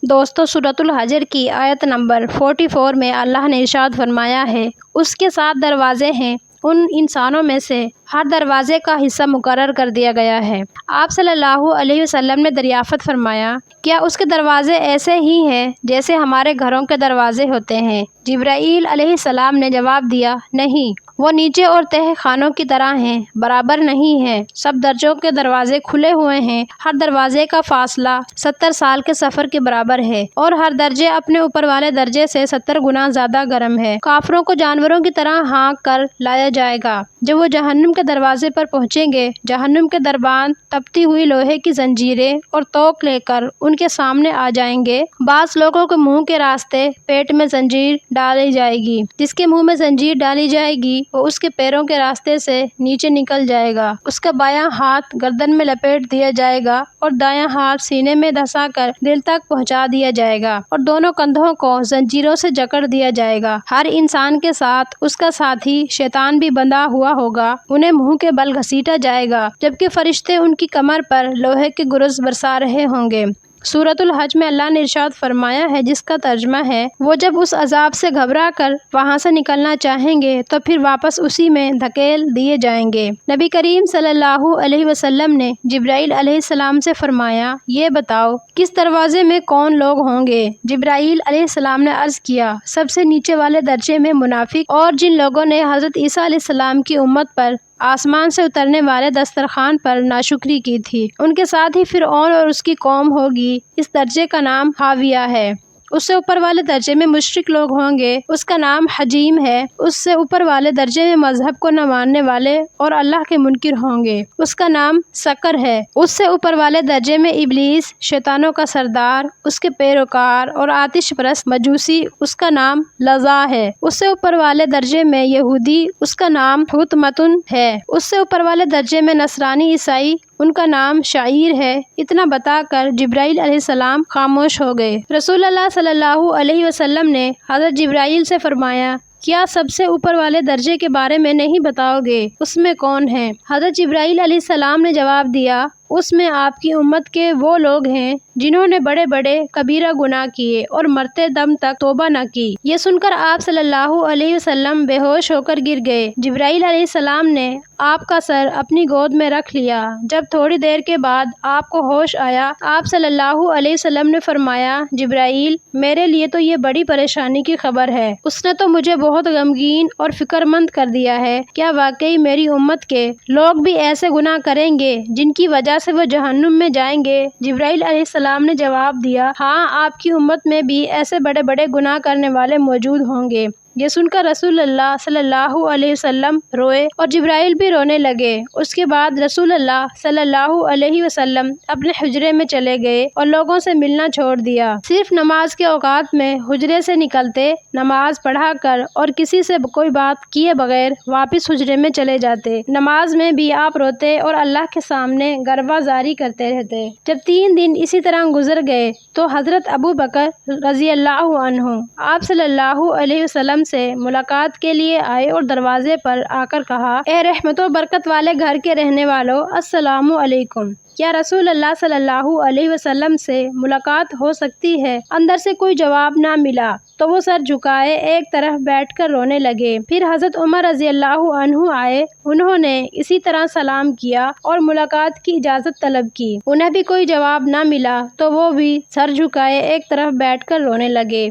دوستو، سورۃ الحجر کی آیت نمبر 44 میں اللہ نے ارشاد فرمایا ہے، اس کے 7 دروازے ہیں، ان انسانوں میں سے ہر دروازے کا حصہ مقرر کر دیا گیا ہے۔ آپ صلی اللہ علیہ وسلم نے دریافت فرمایا، کیا اس کے دروازے ایسے ہی ہیں جیسے ہمارے گھروں کے دروازے ہوتے ہیں؟ جبرائیل علیہ السلام نے جواب دیا، نہیں، وہ نیچے اور تہہ خانوں کی طرح ہیں، برابر نہیں ہیں، سب درجوں کے دروازے کھلے ہوئے ہیں، ہر دروازے کا فاصلہ 70 سال کے سفر کے برابر ہے، اور ہر درجے اپنے اوپر والے درجے سے 70 گنا زیادہ گرم ہے۔ کافروں کو جانوروں کی طرح ہانک کر لایا جائے گا۔ جب وہ جہنم کے دروازے پر پہنچیں گے، جہنم کے دربان تپتی ہوئی لوہے کی زنجیریں اور توق لے کر ان کے سامنے آ جائیں گے۔ بعض لوگوں کے منہ کے راستے پیٹ میں زنجیر ڈالی جائے گی، جس کے منہ میں زنجیر ڈالی جائے گی وہ اس کے پیروں کے راستے سے نیچے نکل جائے گا۔ اس کا بایاں ہاتھ گردن میں لپیٹ دیا جائے گا اور دایاں ہاتھ سینے میں دھسا کر دل تک پہنچا دیا جائے گا، اور دونوں کندھوں کو زنجیروں سے جکڑ دیا جائے گا۔ ہر انسان کے ساتھ اس کا ساتھی شیطان بھی بندھا ہوا ہوگا، انہیں منہ کے بل گھسیٹا جائے گا، جبکہ فرشتے ان کی کمر پر لوہے کے گرز برسا رہے ہوں گے۔ سورۃ الحج میں اللہ نے ارشاد فرمایا ہے، جس کا ترجمہ ہے، وہ جب اس عذاب سے گھبرا کر وہاں سے نکلنا چاہیں گے تو پھر واپس اسی میں دھکیل دیے جائیں گے۔ نبی کریم صلی اللہ علیہ وسلم نے جبرائیل علیہ السلام سے فرمایا، یہ بتاؤ کس دروازے میں کون لوگ ہوں گے؟ جبرائیل علیہ السلام نے عرض کیا، سب سے نیچے والے درجے میں منافق اور جن لوگوں نے حضرت عیسیٰ علیہ السلام کی امت پر آسمان سے اترنے والے دسترخوان پر ناشکری کی تھی، ان کے ساتھ ہی فرعون اور اس کی قوم ہوگی۔ اس درجے کا نام حاویہ ہے۔ اس سے اوپر والے درجے میں مشرک لوگ ہوں گے، اس کا نام حجیم ہے۔ اس سے اوپر والے درجے میں مذہب کو نہ ماننے والے اور اللہ کے منکر ہوں گے، اس کا نام سقر ہے۔ اس سے اوپر والے درجے میں ابلیس، شیطانوں کا سردار، اس کے پیروکار اور آتش پرست مجوسی، اس کا نام لظا ہے۔ اس سے اوپر والے درجے میں یہودی، اس کا نام حطمتن ہے۔ اس سے اوپر والے درجے میں نصرانی عیسائی، ان کا نام شعیر ہے۔ اتنا بتا کر جبرائیل علیہ السلام خاموش ہو گئے۔ رسول اللہ صلی اللہ علیہ وسلم نے حضرت جبرائیل سے فرمایا، کیا سب سے اوپر والے درجے کے بارے میں نہیں بتاؤ گے؟ اس میں کون ہیں؟ حضرت جبرائیل علیہ السلام نے جواب دیا، اس میں آپ کی امت کے وہ لوگ ہیں جنہوں نے بڑے بڑے کبیرہ گناہ کیے اور مرتے دم تک توبہ نہ کی۔ یہ سن کر آپ صلی اللہ علیہ وسلم بے ہوش ہو کر گر گئے۔ جبرائیل علیہ السلام نے آپ کا سر اپنی گود میں رکھ لیا۔ جب تھوڑی دیر کے بعد آپ کو ہوش آیا، آپ صلی اللہ علیہ وسلم نے فرمایا، جبرائیل، میرے لیے تو یہ بڑی پریشانی کی خبر ہے، اس نے تو مجھے بہت غمگین اور فکر مند کر دیا ہے۔ کیا واقعی میری امت کے لوگ بھی ایسے گناہ کریں گے جن کی وجہ سے وہ جہنم میں جائیں گے؟ جبرائیل علیہ السلام نے جواب دیا، ہاں، آپ کی امت میں بھی ایسے بڑے بڑے گناہ کرنے والے موجود ہوں گے۔ یہ سن کر رسول اللہ صلی اللہ علیہ وسلم روئے اور جبرائیل بھی رونے لگے۔ اس کے بعد رسول اللہ صلی اللہ علیہ وسلم اپنے حجرے میں چلے گئے اور لوگوں سے ملنا چھوڑ دیا۔ صرف نماز کے اوقات میں حجرے سے نکلتے، نماز پڑھا کر اور کسی سے کوئی بات کیے بغیر واپس حجرے میں چلے جاتے۔ نماز میں بھی آپ روتے اور اللہ کے سامنے گربہ زاری کرتے رہتے۔ جب 3 دن اسی طرح گزر گئے تو حضرت ابو بکر رضی اللہ عنہ آپ صلی اللہ علیہ وسلم سے ملاقات کے لیے آئے اور دروازے پر آ کر کہا، اے رحمت و برکت والے گھر کے رہنے والوں، السلام علیکم، کیا رسول اللہ صلی اللہ علیہ وسلم سے ملاقات ہو سکتی ہے؟ اندر سے کوئی جواب نہ ملا تو وہ سر جھکائے ایک طرف بیٹھ کر رونے لگے۔ پھر حضرت عمر رضی اللہ عنہ آئے، انہوں نے اسی طرح سلام کیا اور ملاقات کی اجازت طلب کی۔ انہیں بھی کوئی جواب نہ ملا تو وہ بھی سر جھکائے ایک طرف بیٹھ کر رونے لگے۔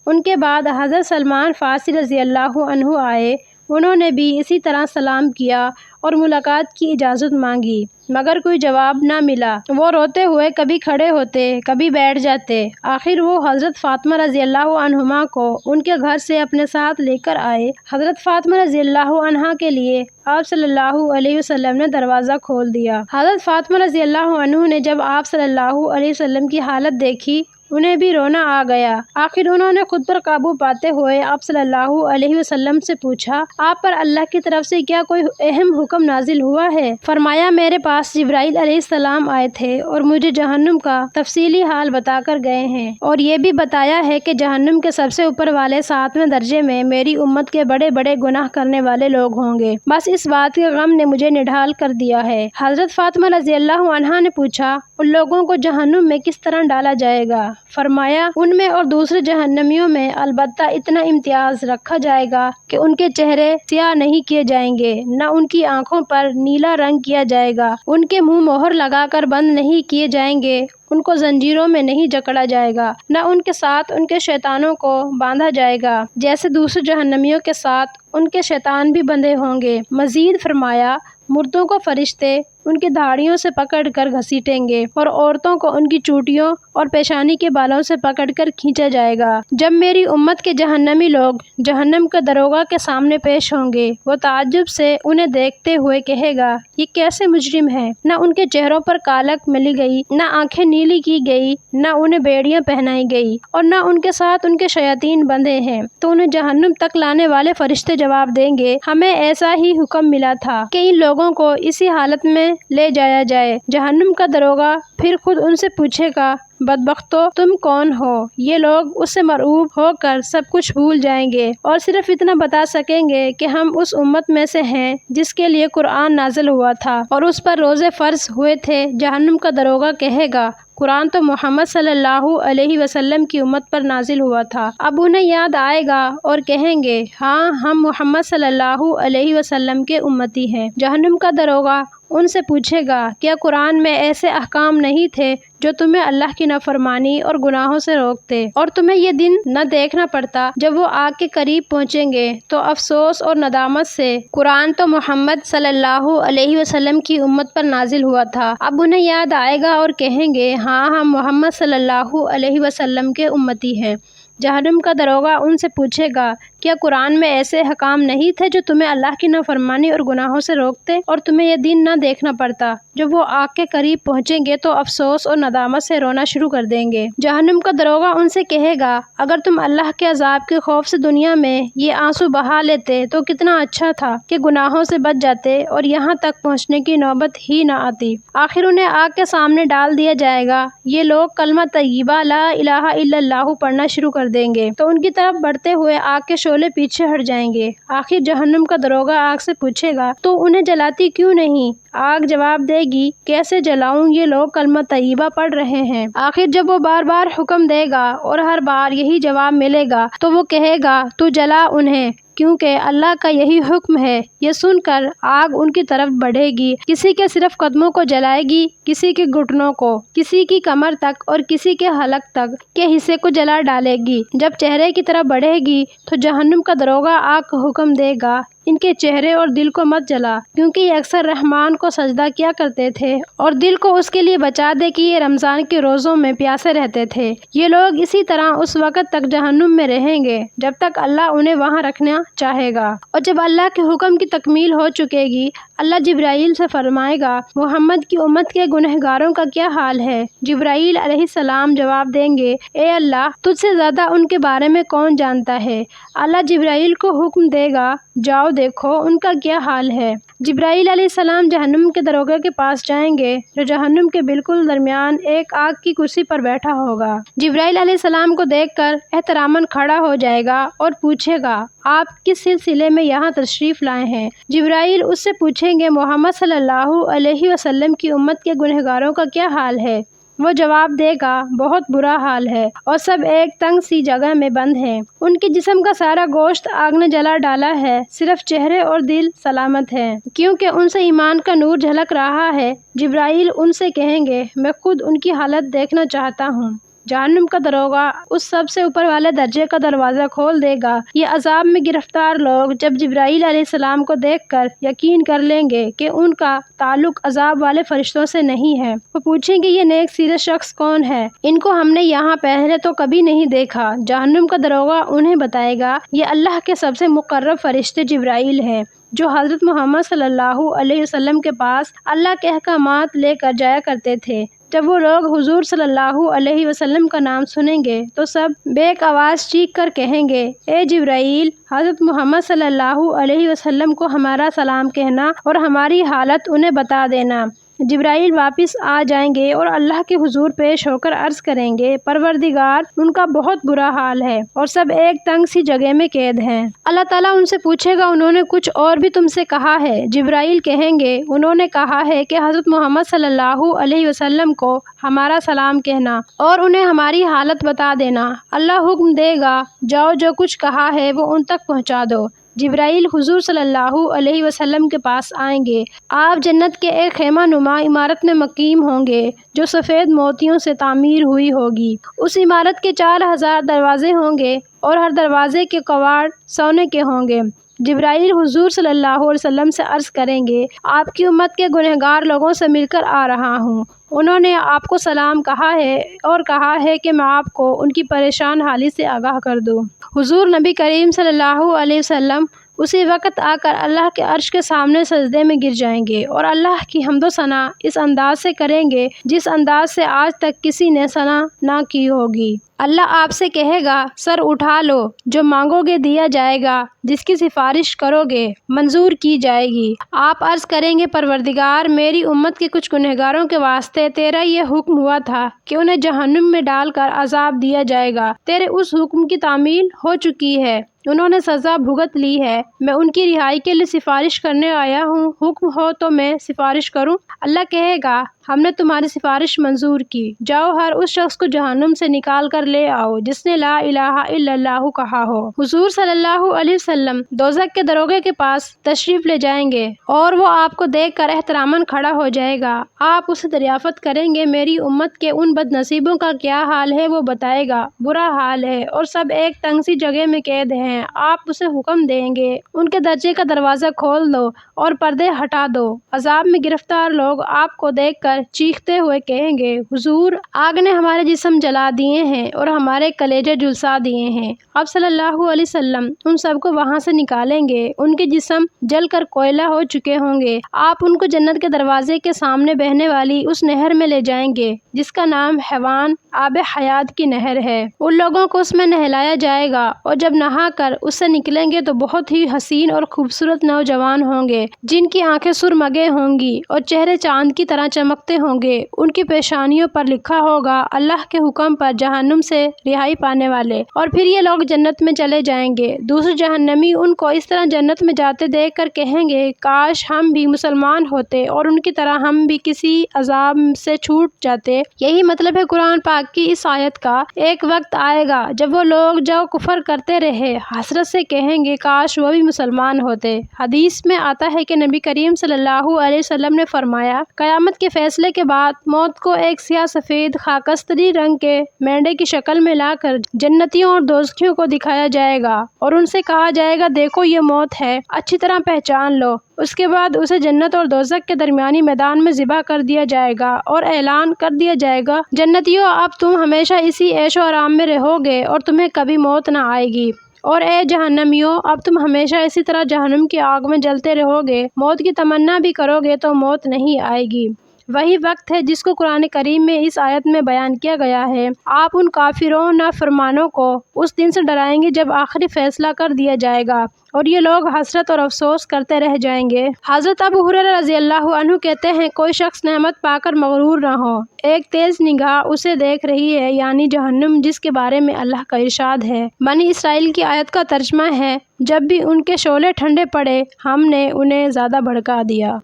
ان کے بعد حضرت سلمان فارسی رضی اللہ عنہ آئے، انہوں نے بھی اسی طرح سلام کیا اور ملاقات کی اجازت مانگی، مگر کوئی جواب نہ ملا۔ وہ روتے ہوئے کبھی کھڑے ہوتے، کبھی بیٹھ جاتے۔ آخر وہ حضرت فاطمہ رضی اللہ عنہما کو ان کے گھر سے اپنے ساتھ لے کر آئے۔ حضرت فاطمہ رضی اللہ عنہا کے لیے آپ صلی اللہ علیہ وسلم نے دروازہ کھول دیا۔ حضرت فاطمہ رضی اللہ عنہ نے جب آپ صلی اللہ علیہ وسلم کی حالت دیکھی، انہیں بھی رونا آ گیا۔ آخر انہوں نے خود پر قابو پاتے ہوئے آپ صلی اللہ علیہ وسلم سے پوچھا، آپ پر اللہ کی طرف سے کیا کوئی اہم حکم نازل ہوا ہے؟ فرمایا، میرے پاس جبرائیل علیہ السلام آئے تھے اور مجھے جہنم کا تفصیلی حال بتا کر گئے ہیں، اور یہ بھی بتایا ہے کہ جہنم کے سب سے اوپر والے 7ویں درجے میں میری امت کے بڑے بڑے گناہ کرنے والے لوگ ہوں گے۔ بس اس بات کے غم نے مجھے نڈھال کر دیا ہے۔ حضرت فاطمہ رضی اللہ عنہا نے پوچھا، ان لوگوں کو جہنم میں کس طرح ڈالا جائے گا؟ فرمایا ان میں اور دوسرے جہنمیوں میں البتہ اتنا امتیاز رکھا جائے گا کہ ان کے چہرے سیاہ نہیں کیے جائیں گے، نہ ان کی آنکھوں پر نیلا رنگ کیا جائے گا، ان کے منہ مہر لگا کر بند نہیں کیے جائیں گے، ان کو زنجیروں میں نہیں جکڑا جائے گا، نہ ان کے ساتھ ان کے شیطانوں کو باندھا جائے گا جیسے دوسرے جہنمیوں کے ساتھ ان کے شیطان بھی بندھے ہوں گے۔ مزید فرمایا مردوں کو فرشتے ان کی دھاڑیوں سے پکڑ کر گھسیٹیں گے اور عورتوں کو ان کی چوٹیوں اور پیشانی کے بالوں سے پکڑ کر کھینچا جائے گا۔ جب میری امت کے جہنمی لوگ جہنم کے داروغہ کے سامنے پیش ہوں گے، وہ تعجب سے انہیں دیکھتے ہوئے کہے گا، یہ کیسے مجرم ہیں؟ نہ ان کے چہروں پر کالک ملی گئی، نہ آنکھیں نیلی کی گئی، نہ انہیں بیڑیاں پہنائی گئی، اور نہ ان کے ساتھ ان کے شیاطین بندھے ہیں۔ تو انہیں جہنم تک لانے والے فرشتے جواب دیں گے، ہمیں ایسا ہی حکم ملا تھا کہ ان لوگوں کو اسی حالت میں لے جایا جائے۔ جہنم کا داروغہ پھر خود ان سے پوچھے گا، بدبختو تم کون ہو؟ یہ لوگ اس سے مرعوب ہو کر سب کچھ بھول جائیں گے اور صرف اتنا بتا سکیں گے کہ ہم اس امت میں سے ہیں جس کے لیے قرآن نازل ہوا تھا اور اس پر روزے فرض ہوئے تھے۔ جہنم کا داروغہ کہے گا، قرآن تو محمد صلی اللہ علیہ وسلم کی امت پر نازل ہوا تھا۔ اب انہیں یاد آئے گا اور کہیں گے، ہاں ہم محمد صلی اللہ علیہ وسلم کے امتی ہیں۔ جہنم کا داروغہ ان سے پوچھے گا، کیا قرآن میں ایسے احکام نہیں تھے جو تمہیں اللہ کی نافرمانی اور گناہوں سے روکتے اور تمہیں یہ دن نہ دیکھنا پڑتا جب وہ آگ کے قریب پہنچیں گے تو افسوس اور ندامت سے قرآن تو محمد صلی اللہ علیہ وسلم کی امت پر نازل ہوا تھا۔ اب انہیں یاد آئے گا اور کہیں گے، ہاں ہم محمد صلی اللہ علیہ وسلم کے امتی ہیں۔ جہنم کا داروغہ ان سے پوچھے گا، کیا قرآن میں ایسے احکام نہیں تھے جو تمہیں اللہ کی نافرمانی اور گناہوں سے روکتے اور تمہیں یہ دن نہ دیکھنا پڑتا جب وہ آگ کے قریب پہنچیں گے تو افسوس اور ندامت سے رونا شروع کر دیں گے؟ جہنم کا داروغہ ان سے کہے گا، اگر تم اللہ کے عذاب کے خوف سے دنیا میں یہ آنسو بہا لیتے تو کتنا اچھا تھا کہ گناہوں سے بچ جاتے اور یہاں تک پہنچنے کی نوبت ہی نہ آتی۔ آخر انہیں آگ کے سامنے ڈال دیا جائے گا۔ یہ لوگ کلمہ طیبہ لا الہ الا اللہ پڑھنا شروع کر دیں گے تو ان کی طرف بڑھتے ہوئے آگ کے شعلے پیچھے ہٹ جائیں گے۔ آخر جہنم کا داروغہ آگ سے پوچھے گا، تو انہیں جلاتی کیوں نہیں؟ آگ جواب دے گی، کیسے جلاؤں، یہ لوگ کلمہ طیبہ پڑھ رہے ہیں۔ آخر جب وہ بار بار حکم دے گا اور ہر بار یہی جواب ملے گا تو وہ کہے گا، تو جلا انہیں، کیونکہ اللہ کا یہی حکم ہے۔ یہ سن کر آگ ان کی طرف بڑھے گی، کسی کے صرف قدموں کو جلائے گی، کسی کے گھٹنوں کو، کسی کی کمر تک اور کسی کے حلق تک کے حصے کو جلا ڈالے گی۔ جب چہرے کی طرف بڑھے گی تو جہنم کا داروغہ آگ کو حکم دے گا، ان کے چہرے اور دل کو مت جلا، کیونکہ یہ اکثر رحمان کو سجدہ کیا کرتے تھے اور دل کو اس کے لیے بچا دے کہ یہ رمضان کے روزوں میں پیاسے رہتے تھے۔ یہ لوگ اسی طرح اس وقت تک جہنم میں رہیں گے جب تک اللہ انہیں وہاں رکھنا چاہے گا، اور جب اللہ کے حکم کی تکمیل ہو چکے گی، اللہ جبرائیل سے فرمائے گا، محمد کی امت کے گنہگاروں کا کیا حال ہے؟ جبرائیل علیہ السلام جواب دیں گے، اے اللہ، تجھ سے زیادہ ان کے بارے میں کون جانتا ہے؟ اللہ جبرائیل کو حکم دے گا، جاؤ دیکھو ان کا کیا حال ہے۔ جبرائیل علیہ السلام جہنم کے داروغے کے پاس جائیں گے جو جہنم کے بالکل درمیان ایک آگ کی کرسی پر بیٹھا ہوگا۔ جبرائیل علیہ السلام کو دیکھ کر احتراماً کھڑا ہو جائے گا اور پوچھے گا، آپ کس سلسلے میں یہاں تشریف لائے ہیں؟ جبرائیل اس سے پوچھیں گے، محمد صلی اللہ علیہ وسلم کی امت کے گنہگاروں کا کیا حال ہے؟ وہ جواب دے گا، بہت برا حال ہے اور سب ایک تنگ سی جگہ میں بند ہیں، ان کے جسم کا سارا گوشت آگ نے جلا ڈالا ہے، صرف چہرے اور دل سلامت ہیں کیونکہ ان سے ایمان کا نور جھلک رہا ہے۔ جبرائیل ان سے کہیں گے، میں خود ان کی حالت دیکھنا چاہتا ہوں۔ جہنم کا داروغہ اس سب سے اوپر والے درجے کا دروازہ کھول دے گا۔ یہ عذاب میں گرفتار لوگ جب جبرائیل علیہ السلام کو دیکھ کر یقین کر لیں گے کہ ان کا تعلق عذاب والے فرشتوں سے نہیں ہے، وہ پوچھیں گے، یہ نیک سیرت شخص کون ہے؟ ان کو ہم نے یہاں پہلے تو کبھی نہیں دیکھا۔ جہنم کا داروغہ انہیں بتائے گا، یہ اللہ کے سب سے مقرب فرشتے جبرائیل ہیں جو حضرت محمد صلی اللہ علیہ وسلم کے پاس اللہ کے احکامات لے کر جایا کرتے تھے۔ جب وہ لوگ حضور صلی اللہ علیہ وسلم کا نام سنیں گے تو سب بیک آواز چیخ کر کہیں گے، اے جبرائیل، حضرت محمد صلی اللہ علیہ وسلم کو ہمارا سلام کہنا اور ہماری حالت انہیں بتا دینا۔ جبرائیل واپس آ جائیں گے اور اللہ کے حضور پیش ہو کر عرض کریں گے پروردگار ان کا بہت برا حال ہے اور سب ایک تنگ سی جگہ میں قید ہیں۔ اللہ تعالیٰ ان سے پوچھے گا انہوں نے کچھ اور بھی تم سے کہا ہے؟ جبرائیل کہیں گے انہوں نے کہا ہے کہ حضرت محمد صلی اللہ علیہ وسلم کو ہمارا سلام کہنا اور انہیں ہماری حالت بتا دینا۔ اللہ حکم دے گا جاؤ جو کچھ کہا ہے وہ ان تک پہنچا دو۔ جبرائیل حضور صلی اللہ علیہ وسلم کے پاس آئیں گے۔ آپ جنت کے ایک خیمہ نما عمارت میں مقیم ہوں گے جو سفید موتیوں سے تعمیر ہوئی ہوگی۔ اس عمارت کے 4000 دروازے ہوں گے اور ہر دروازے کے کواڑ سونے کے ہوں گے۔ جبرائیل حضور صلی اللہ علیہ وسلم سے عرض کریں گے آپ کی امت کے گنہگار لوگوں سے مل کر آ رہا ہوں۔ انہوں نے آپ کو سلام کہا ہے اور کہا ہے کہ میں آپ کو ان کی پریشان حالی سے آگاہ کر دوں۔ حضور نبی کریم صلی اللہ علیہ وسلم اسی وقت آ کر اللہ کے عرش کے سامنے سجدے میں گر جائیں گے اور اللہ کی حمد و ثنا اس انداز سے کریں گے جس انداز سے آج تک کسی نے ثنا نہ کی ہوگی۔ اللہ آپ سے کہے گا سر اٹھا لو، جو مانگو گے دیا جائے گا، جس کی سفارش کرو گے منظور کی جائے گی۔ آپ عرض کریں گے پروردگار میری امت کے کچھ گنہگاروں کے واسطے تیرا یہ حکم ہوا تھا کہ انہیں جہنم میں ڈال کر عذاب دیا جائے گا، تیرے اس حکم کی تعمیل ہو چکی ہے، انہوں نے سزا بھگت لی ہے، میں ان کی رہائی کے لیے سفارش کرنے آیا ہوں، حکم ہو تو میں سفارش کروں؟ اللہ کہے گا ہم نے تمہاری سفارش منظور کی، جاؤ ہر اس شخص کو جہنم سے نکال کر لے آؤ جس نے لا الہ الا اللہ کہا ہو۔ حضور صلی اللہ علیہ وسلم دوزخ کے دروگے کے پاس تشریف لے جائیں گے اور وہ آپ کو دیکھ کر احتراماً کھڑا ہو جائے گا۔ آپ اسے دریافت کریں گے میری امت کے ان بد نصیبوں کا کیا حال ہے؟ وہ بتائے گا برا حال ہے اور سب ایک تنگ سی جگہ میں قید ہیں۔ آپ اسے حکم دیں گے ان کے درجے کا دروازہ کھول دو اور پردے ہٹا دو۔ عذاب میں گرفتار لوگ آپ کو دیکھ کر چیختے ہوئے کہیں گے حضور آگ نے ہمارے جسم جلا دیے ہیں اور ہمارے کلیجے جھلسا دیے ہیں۔ آپ صلی اللہ علیہ وسلم ان سب کو وہاں سے نکالیں گے، ان کے جسم جل کر کوئلہ ہو چکے ہوں گے۔ آپ ان کو جنت کے دروازے کے سامنے بہنے والی اس نہر میں لے جائیں گے جس کا نام حیوان آب حیات کی نہر ہے۔ ان لوگوں کو اس میں نہلایا جائے گا اور جب نہا کر اس سے نکلیں گے تو بہت ہی حسین اور خوبصورت نوجوان ہوں گے جن کی آنکھیں سرمگے ہوں گی اور چہرے چاند کی طرح چمکتے ہوں گے۔ ان کی پیشانیوں پر لکھا ہوگا اللہ کے حکم پر جہنم سے رہائی پانے والے، اور پھر یہ لوگ جنت میں چلے جائیں گے۔ دوسرے جہنمی ان کو اس طرح جنت میں جاتے دیکھ کر کہیں گے کاش ہم بھی مسلمان ہوتے اور ان کی طرح ہم بھی کسی عذاب سے چھوٹ جاتے۔ یہی مطلب ہے قرآن پاک کی اس آیت کا۔ ایک وقت آئے گا جب وہ لوگ جو کفر کرتے رہے حسرت سے کہیں گے کاش وہ بھی مسلمان ہوتے۔ حدیث میں آتا ہے کہ نبی کریم صلی اللہ علیہ وسلم نے فرمایا قیامت کے فیصلے کے بعد موت کو ایک سیاہ سفید خاکستری رنگ کے مینڈے کی شکل میں لا کر جنتیوں اور دوزخیوں کو دکھایا جائے گا اور ان سے کہا جائے گا دیکھو یہ موت ہے، اچھی طرح پہچان لو۔ اس کے بعد اسے جنت اور دوزخ کے درمیانی میدان میں ذبح کر دیا جائے گا اور اعلان کر دیا جائے گا جنتیوں اب تم ہمیشہ اسی عیش و آرام میں رہو گے اور تمہیں کبھی موت نہ آئے گی، اور اے جہنمیوں اب تم ہمیشہ اسی طرح جہنم کی آگ میں جلتے رہو گے، موت کی تمنا بھی کرو گے تو موت نہیں آئے گی۔ وہی وقت ہے جس کو قرآن کریم میں اس آیت میں بیان کیا گیا ہے۔ آپ ان کافروں نافرمانوں کو اس دن سے ڈرائیں گے جب آخری فیصلہ کر دیا جائے گا اور یہ لوگ حسرت اور افسوس کرتے رہ جائیں گے۔ حضرت ابو ہریرہ رضی اللہ عنہ کہتے ہیں کوئی شخص نعمت پا کر مغرور نہ ہو، ایک تیز نگاہ اسے دیکھ رہی ہے یعنی جہنم جس کے بارے میں اللہ کا ارشاد ہے۔ بنی اسرائیل کی آیت کا ترجمہ ہے جب بھی ان کے شعلے ٹھنڈے پڑے ہم نے انہیں زیادہ بھڑکا دیا۔